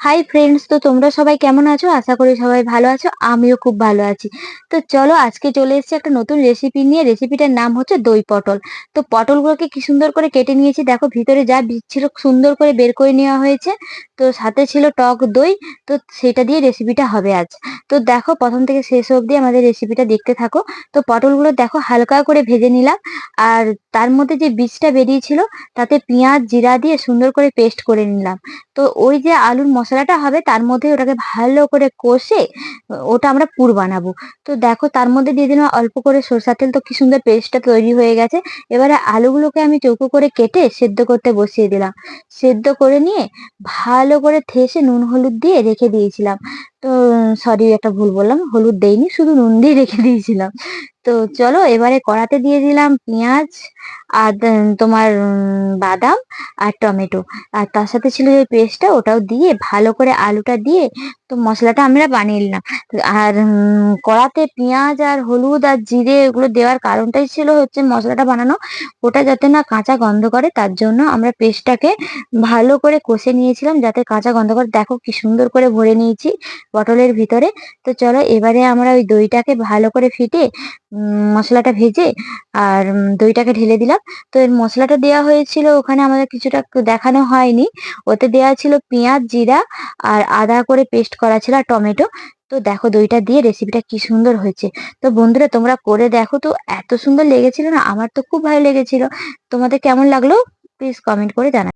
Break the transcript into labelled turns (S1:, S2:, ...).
S1: Hi friends, তো তোমরা সবাই কেমন আছো? আশা করি সবাই ভালো আছো। আমিও খুব ভালো আছি। তো চলো আজকে চলে এসেছি একটা নতুন রেসিপি নিয়ে। রেসিপিটার নাম হচ্ছে দই পটল। তো পটলগুলোকে কি সুন্দর করে কেটে নিয়েছি, দেখো ভিতরে যা বীজ ছিল সুন্দর করে বের করে নেওয়া হয়েছে। তো সাথে ছিল টক দই। তো সেটা দিয়ে রেসিপিটা হবে আজ। তো দেখো প্রথম থেকে শেষ অবধি আমাদের রেসিপিটা দেখতে থাকো। তো পটলগুলো দেখো হালকা করে ভেজে নিলাম। আর তার মধ্যে যে বীজটা বেরিয়েছিল তাতে পেঁয়াজ জিরা দিয়ে সুন্দর করে পেস্ট করে নিলাম। তো ওই যে আলুর মশলাটা হবে তার মধ্যে ওটাকে ভালো করে কষে ওটা আমরা পুর বানাবো। তো দেখো তার মধ্যে দিয়ে দিলাম অল্প করে সরষের তেল। তো কি সুন্দর পেস্টটা তৈরি হয়ে গেছে। এবারে আলুগুলোকে আমি চৌকো করে কেটে সেদ্ধ করতে বসিয়ে দিলাম। সেদ্ধ করে নিয়ে ভালো করে ঠেসে নুন হলুদ দিয়ে রেখে দিয়েছিলাম। তো সরি, একটা ভুল বললাম, হলুদ দেইনি, শুধু নুন দিয়ে রেখে দিয়েছিলাম। তো চলো এবারে কড়াতে দিয়ে দিলাম পেঁয়াজ আর তোমার বাদাম আর টমেটো। আর তার সাথে ছিল যে পেস্টটা, ওটাও দিয়ে ভালো করে আলুটা দিয়ে তো মশলাটা আমরা বানিয়ে নিলাম। আর কড়াতে পেঁয়াজ আর হলুদ আর জিরে এগুলো দেওয়ার কারণটাই ছিল হচ্ছে মশলাটা বানানো ওটা যাতে না কাঁচা গন্ধ করে, তার জন্য আমরা পেস্টটাকে ভালো করে কষে নিয়েছিলাম যাতে কাঁচা গন্ধ করে। দেখো কি সুন্দর করে ভরে নিয়েছি পটলের ভিতরে। তো চলো এবারে আমরা ওই দইটাকে ভালো করে ফিটে মশলাটা ভেজে আর দইটাকে ঢেলে দিলাম। তো এর মশলাটা দেওয়া হয়েছিল ওখানে, আমাদের কিছুটা দেখানো হয়নি। ওতে দেওয়া ছিল পেঁয়াজ জিরা আর আদা করে পেস্ট করা ছিল আর টমেটো। তো দেখো দইটা দিয়ে রেসিপিটা কি সুন্দর হয়েছে। তো বন্ধুরা তোমরা করে দেখো, তো এত সুন্দর লেগেছিল না, আমার তো খুব ভালো লেগেছিল। তোমাদের কেমন লাগলো প্লিজ কমেন্ট করে জানাও।